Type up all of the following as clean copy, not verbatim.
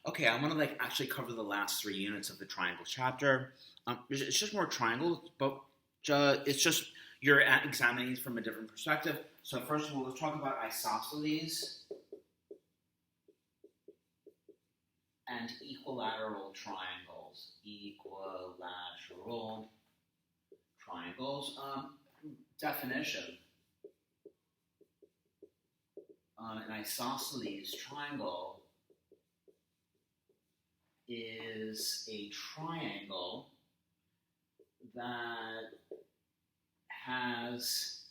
Okay, I'm gonna actually cover the last three units of the triangle chapter. It's just more triangles, but it's just you're examining it from a different perspective. So first of all, let's talk about isosceles and equilateral triangles. Equilateral triangles. Definition. An isosceles triangle is a triangle that has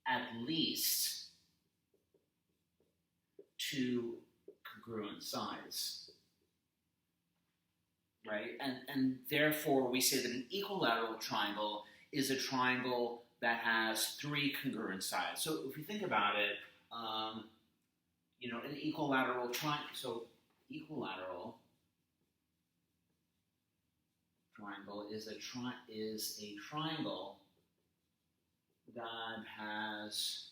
at least two congruent sides, right? And therefore, we say that an equilateral triangle is a triangle that has three congruent sides. So if you think about it, an equilateral triangle. So equilateral triangle is a triangle that has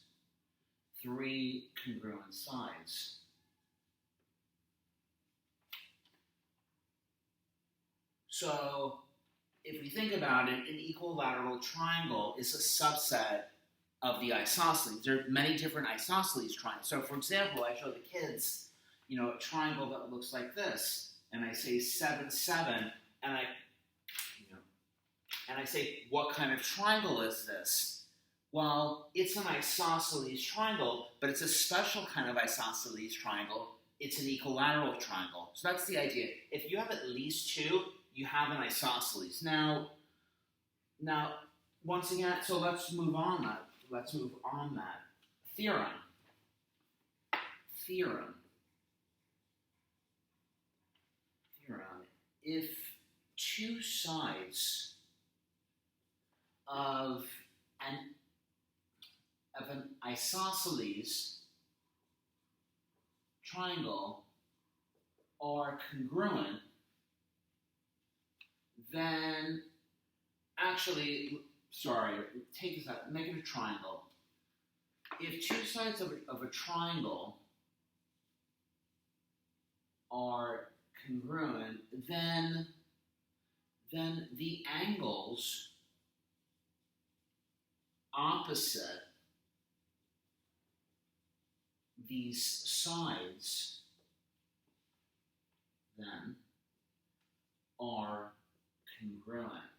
three congruent sides. So if we think about it, an equilateral triangle is a subset of the isosceles. There are many different isosceles triangles. So for example, I show the kids, a triangle that looks like this, and I say 7, 7, and I say, what kind of triangle is this? Well, it's an isosceles triangle, but it's a special kind of isosceles triangle. It's an equilateral triangle. So that's the idea. If you have at least two, you have an isosceles. Now, once again, so let's move on that. Theorem. If two sides of an isosceles triangle are congruent, then take this out, make it a triangle. If two sides of a triangle are congruent, then the angles opposite these sides then are congruent.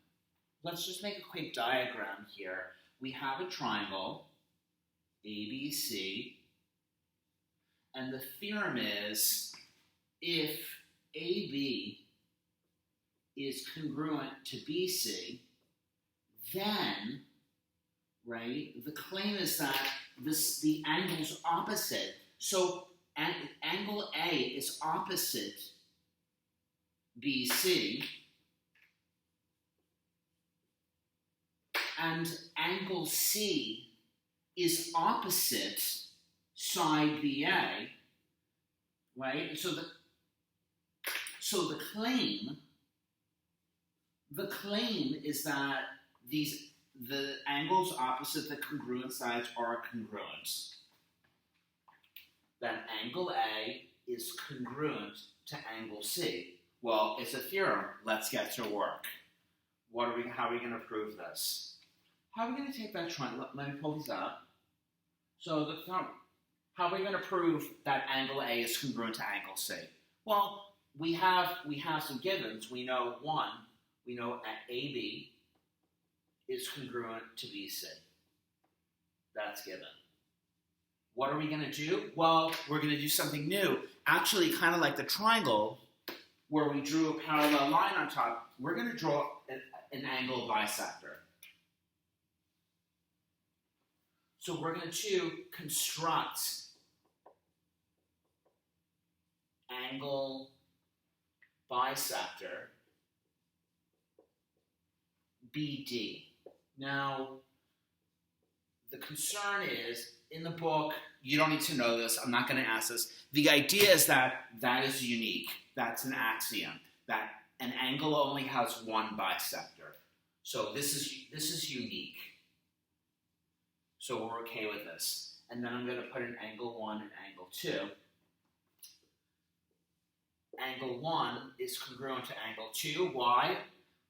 Let's just make a quick diagram here. We have a triangle, ABC, and the theorem is if AB is congruent to BC, then, right, the claim is that the angle's opposite. So angle A is opposite BC, and angle C is opposite side BA, right? So the claim is that the angles opposite the congruent sides are congruent. That angle A is congruent to angle C. Well, it's a theorem. Let's get to work. How are we going to prove this? How are we going to take that triangle? Let me pull these up. So how are we going to prove that angle A is congruent to angle C? Well, we have some givens. We know that AB is congruent to BC. That's given. What are we going to do? Well, we're going to do something new. Actually, kind of like the triangle where we drew a parallel line on top, we're going to draw an angle bisector. So we're going to construct angle bisector BD. Now, the concern is, in the book, you don't need to know this, I'm not going to ask this. The idea is that is unique. That's an axiom, that an angle only has one bisector. So this is unique. So we're okay with this. And then I'm going to put an angle 1 and angle 2. angle 1 is congruent to angle 2. Why?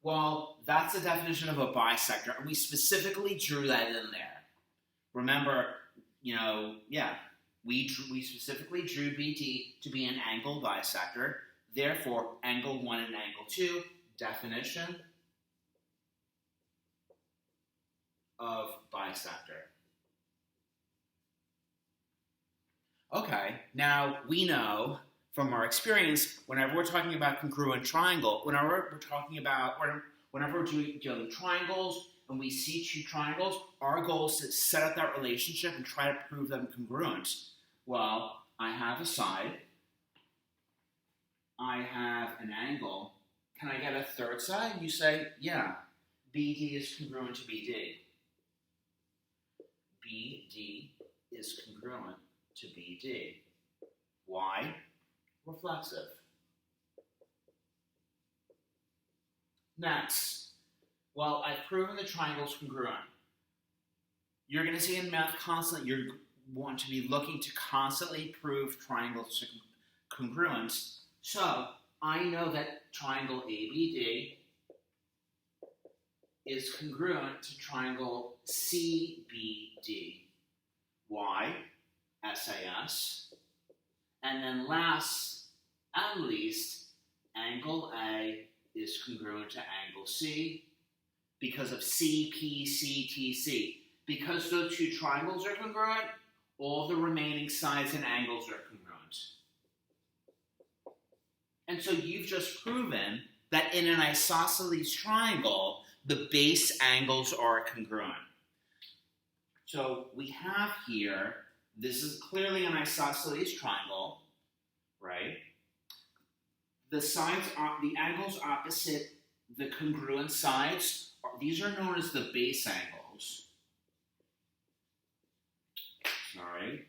Well, that's the definition of a bisector, and we specifically drew that in there. Remember, we specifically drew BD to be an angle bisector. Therefore, angle 1 and angle 2, definition of bisector. Okay, now we know from our experience, whenever we're talking about congruent triangle, whenever we're doing triangles and we see two triangles, our goal is to set up that relationship and try to prove them congruent. Well, I have a side, I have an angle. Can I get a third side? You say, yeah, BD is congruent to BD. BD is congruent to BD. Why? Reflexive. Next, well, I've proven the triangle's congruent. You're going to see in math constantly, you want to be looking to constantly prove triangles congruent. So, I know that triangle ABD is congruent to triangle CBD. Why? SAS. And then last and least, angle A is congruent to angle C because of CPCTC. Because those two triangles are congruent, all the remaining sides and angles are congruent. And so you've just proven that in an isosceles triangle, the base angles are congruent. So we have here, this is clearly an isosceles triangle, right? The angles opposite the congruent sides, these are known as the base angles. Sorry.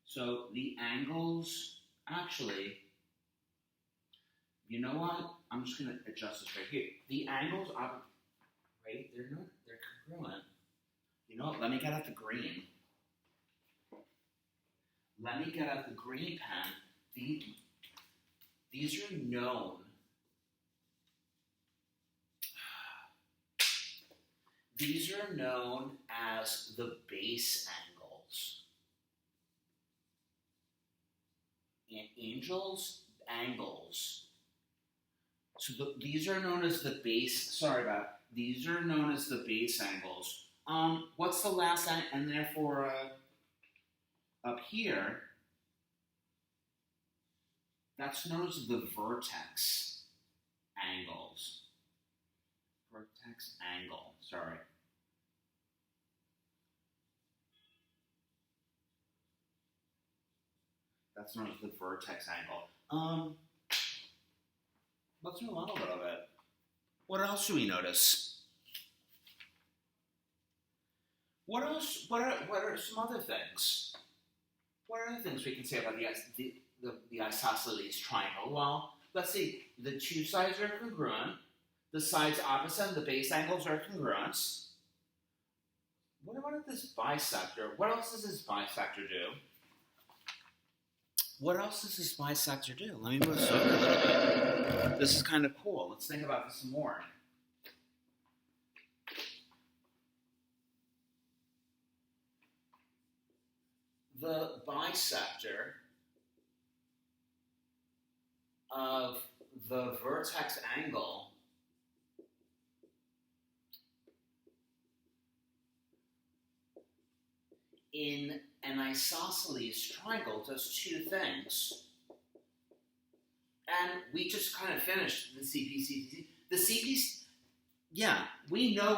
So the angles, actually, you know what? I'm just going to adjust this right here. The angles, right? They're congruent. You know what? Let me get out the green. Let me get out the green pen. These are known. These are known as the base angles. Angles. So these are known as the base, these are known as the base angles. What's the last angle? And therefore, up here, that's known as the vertex angles. Vertex angle, sorry. That's known as the vertex angle. Let's move on a little bit. What else do we notice? What else? What are some other things? What are other things we can say about the isosceles triangle? Well, let's see. The two sides are congruent. The sides opposite and the base angles are congruent. What about this bisector? What else does this bisector do? What else does this bisector do? Let me move this over a little bit. This is kind of cool. Let's think about this some more. The bisector of the vertex angle in an isosceles triangle does two things. And we just kind of finished the CPCTC. The CPC, yeah, we know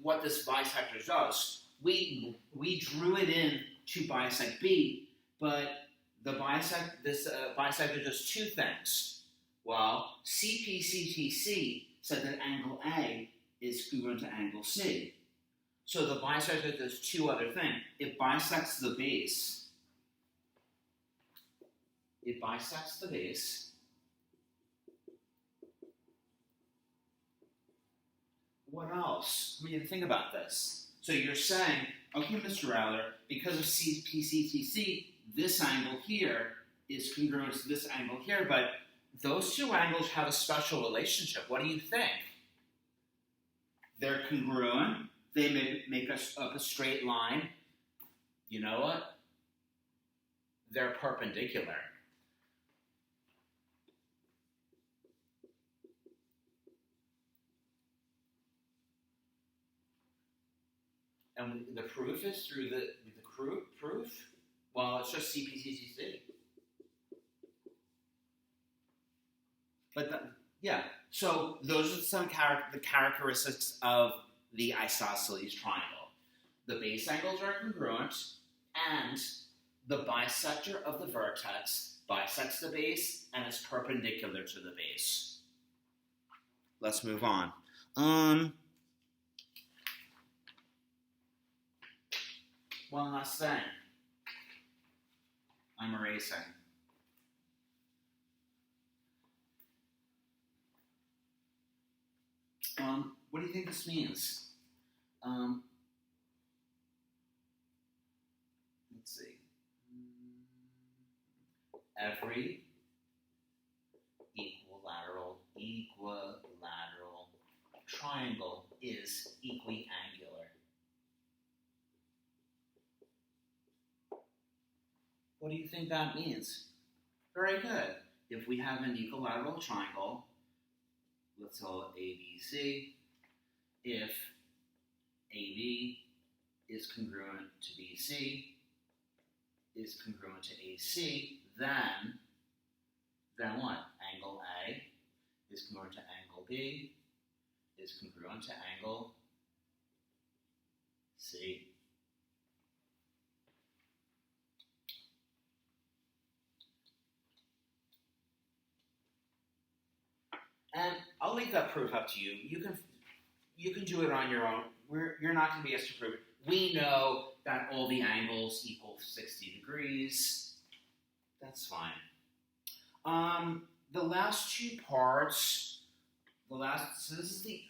what this bisector does. We drew it in to bisect B, but this bisector does two things. Well, CPCTC said that angle A is congruent to angle C. So the bisector does two other things. It bisects the base. It bisects the base. What else? I mean, think about this. So you're saying, okay, Mr. Rowler, because of CPCTC, this angle here is congruent to this angle here, but those two angles have a special relationship. What do you think? They're congruent. They make us up a straight line. You know what? They're perpendicular. And the proof is through the proof? Well, it's just CPCCC. But yeah, so those are some the characteristics of the isosceles triangle. The base angles are congruent, and the bisector of the vertex bisects the base and is perpendicular to the base. Let's move on. One last thing. I'm erasing. What do you think this means? Let's see. Every equilateral triangle is equiangular. What do you think that means? Very good. If we have an equilateral triangle, let's call it ABC, if AB is congruent to BC, is congruent to AC, then what? Angle A is congruent to angle B, is congruent to angle C. And I'll leave that proof up to you. You can do it on your own. You're not going to be asked to prove it. We know that all the angles equal 60 degrees. That's fine. The last two parts, so this is the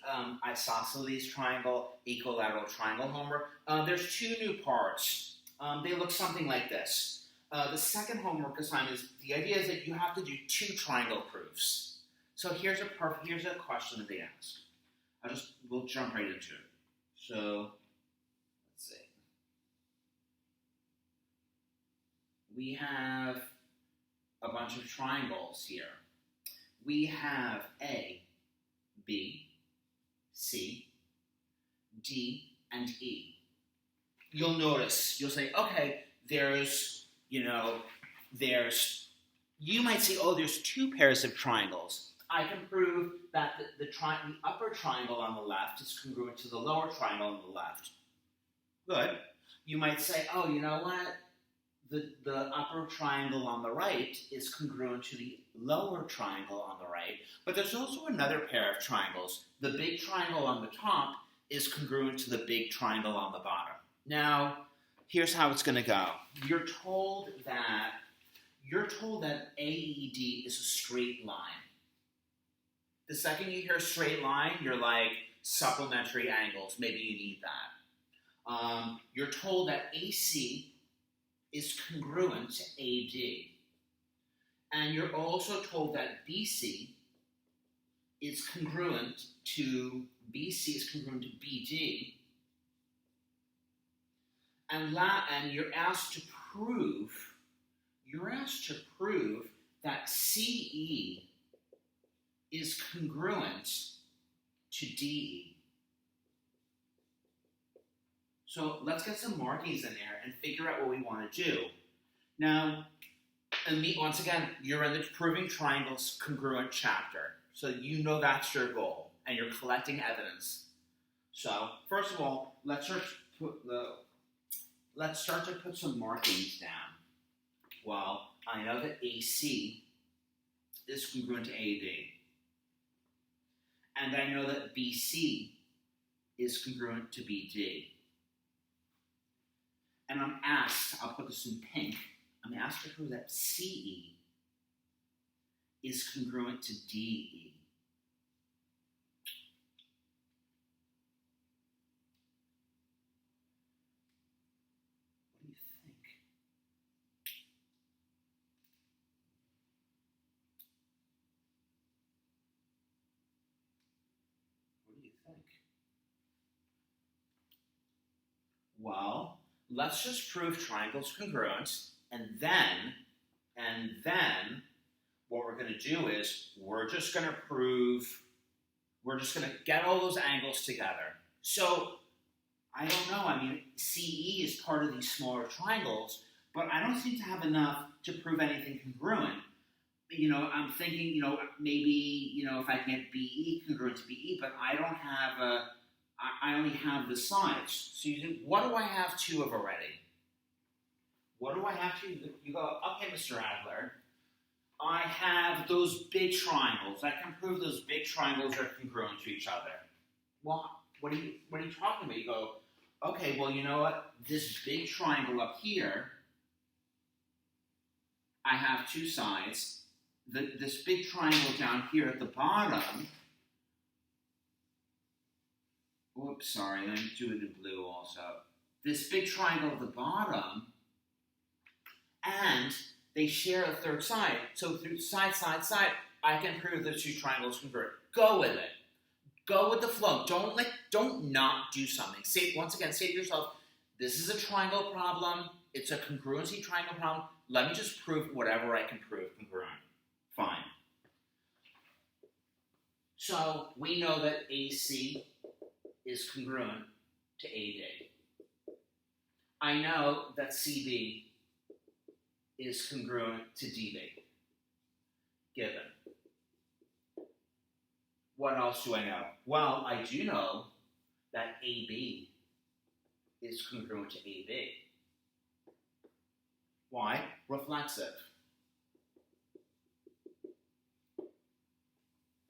isosceles triangle, equilateral triangle homework. There's two new parts. They look something like this. The second homework assignment is, the idea is that you have to do two triangle proofs. So here's a question that they ask. We'll jump right into it. So, let's see. We have a bunch of triangles here. We have A, B, C, D, and E. You'll notice, you'll say, okay, you might say, oh, there's two pairs of triangles. I can prove that the upper triangle on the left is congruent to the lower triangle on the left. Good. You might say, oh, you know what? The upper triangle on the right is congruent to the lower triangle on the right. But there's also another pair of triangles. The big triangle on the top is congruent to the big triangle on the bottom. Now, here's how it's going to go. You're told that AED is a straight line. The second you hear straight line, you're like, supplementary angles. Maybe you need that. You're told that AC is congruent to AD. And you're also told that BC is congruent to BD. And you're asked to prove that CE is congruent to DE. So let's get some markings in there and figure out what we want to do. Now, once again, you're in the Proving Triangles Congruent chapter. So you know that's your goal, and you're collecting evidence. So, first of all, let's start to put some markings down. Well, I know that AC is congruent to AD. And I know that BC is congruent to BD. And I'm asked, I'll put this in pink, I'm asked to prove that CE is congruent to DE. What do you think? let's just prove triangles congruent, and then what we're going to do is we're just going to get all those angles together. So I don't know, I mean, CE is part of these smaller triangles, but I don't seem to have enough to prove anything congruent. I'm thinking, maybe, if I can get BE congruent to BE, but I don't have I only have the sides. So you think, what do I have two of already? What do I have to? You go, okay, Mr. Adler, I have those big triangles. I can prove those big triangles are congruent to each other. Well, what are you talking about? You go, okay, well, you know what? This big triangle up here, I have two sides. This big triangle down here at the bottom, oops, sorry, let me do it in blue also. This big triangle at the bottom, and they share a third side. So through side, I can prove those two triangles congruent. Go with it. Go with the flow. Don't not do something. Say to yourself, this is a triangle problem. It's a congruency triangle problem. Let me just prove whatever I can prove congruent. Fine. So we know that AC is congruent to AD. I know that CB is congruent to DB. Given. What else do I know? Well, I do know that AB is congruent to AB. Why? Reflexive.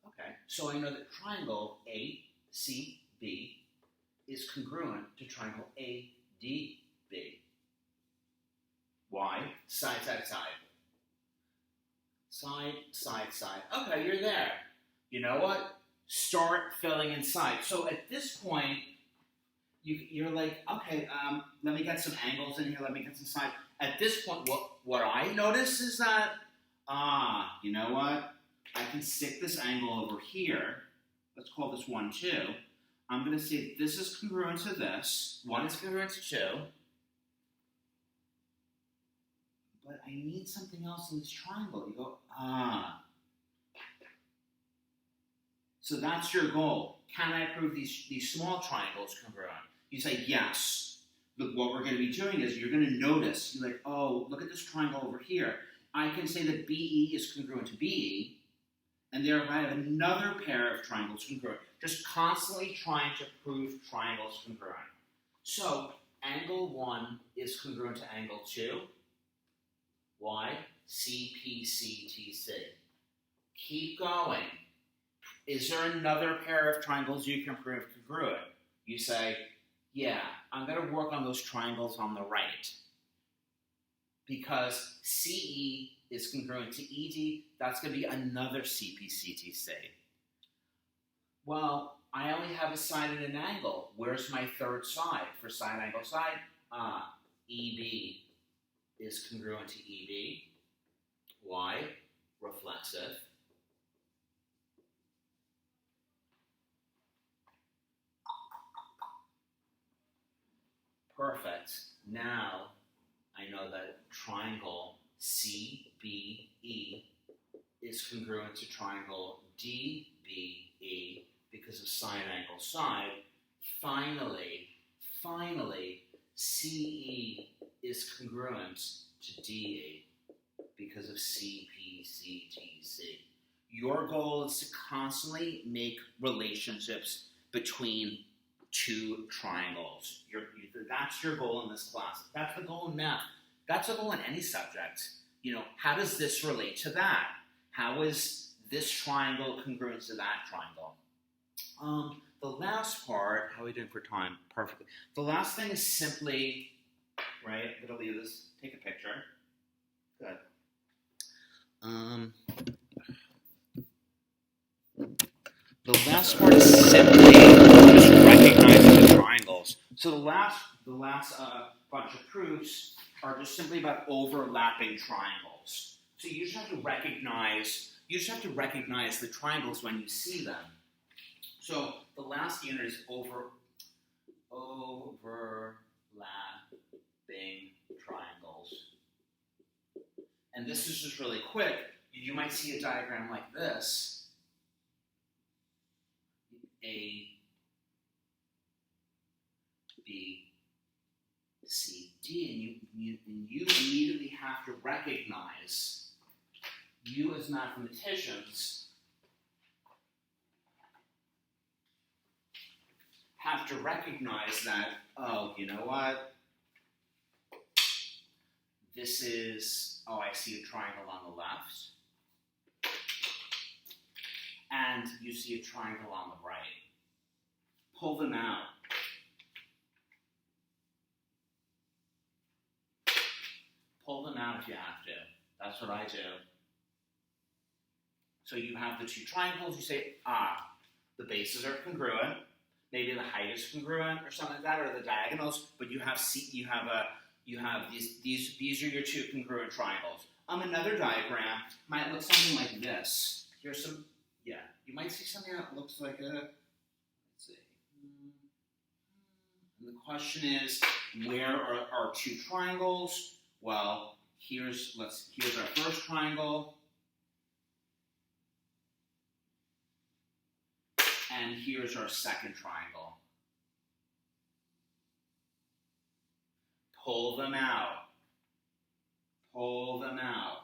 Okay, so I know that triangle ACB is congruent to triangle ADB. Why? Side. Side. Okay, you're there. You know what? Start filling in sides. So at this point, you're like, okay, let me get some angles in here. Let me get some sides. At this point, what I notice is that, you know what? I can stick this angle over here. Let's call this 1, 2. I'm going to say this is congruent to this. 1 is congruent to 2. But I need something else in this triangle. You go, So that's your goal. Can I prove these small triangles congruent? You say yes. Look, what we're going to be doing is you're going to notice. You're like, oh, look at this triangle over here. I can say that BE is congruent to BE, and therefore I have another pair of triangles congruent. Just constantly trying to prove triangles congruent. So angle 1 is congruent to angle 2. Why? CPCTC. Keep going. Is there another pair of triangles you can prove congruent? You say, yeah, I'm going to work on those triangles on the right. Because CE is congruent to ED, that's going to be another CPCTC. Well, I only have a side and an angle. Where's my third side for side, angle, side? EB is congruent to EB. Why? Reflexive. Perfect. Now I know that triangle CBE is congruent to triangle DBE because of side, angle, side. Finally, CE is congruent to DE because of CPCTC. Your goal is to constantly make relationships between two triangles. That's your goal in this class. That's the goal in math. That's the goal in any subject. How does this relate to that? How is this triangle congruent to that triangle? The last part, how are we doing for time? Perfectly. The last thing is simply, right, I'm going to leave this, take a picture. Good. The last part is simply just recognizing the triangles. So the last bunch of proofs are just simply about overlapping triangles. So you just have to recognize the triangles when you see them. So the last unit is overlap triangles. And this is just really quick. You might see a diagram like this. A, B, C, D, and you immediately have to recognize, you as mathematicians have to recognize that, oh, you know what? This is, oh, I see a triangle on the left. And you see a triangle on the right. Pull them out. Pull them out if you have to. That's what I do. So you have the two triangles. You say, the bases are congruent. Maybe the height is congruent or something like that, or the diagonals. But you have these are your two congruent triangles. Another diagram might look something like this. Here's some. Yeah, you might see something that looks like a. Let's see. And the question is, where are our two triangles? Well, here's our first triangle, and here's our second triangle. Pull them out. Pull them out.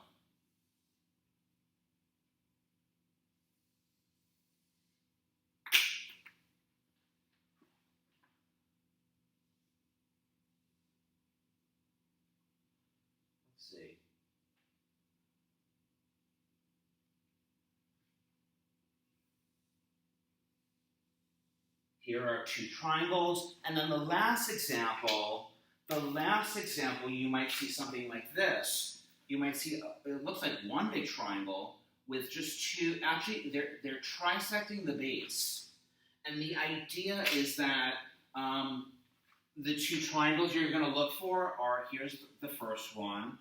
See. Here are two triangles, and then the last example, you might see something like this. You might see, it looks like one big triangle with just two, actually they're trisecting the base. And the idea is that the two triangles you're going to look for are, here's the first one,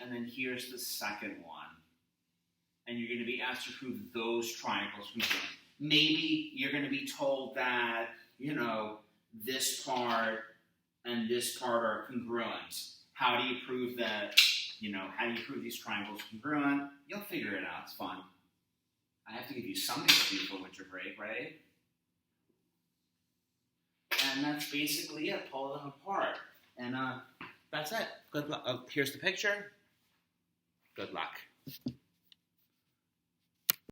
and then here's the second one. And you're going to be asked to prove those triangles congruent. Maybe you're going to be told that, this part and this part are congruent. How do you prove that, how do you prove these triangles congruent? You'll figure it out. It's fun. I have to give you something to do for winter break, right? And that's basically it. Pull them apart. And that's it. Good luck. Here's the picture. Good luck.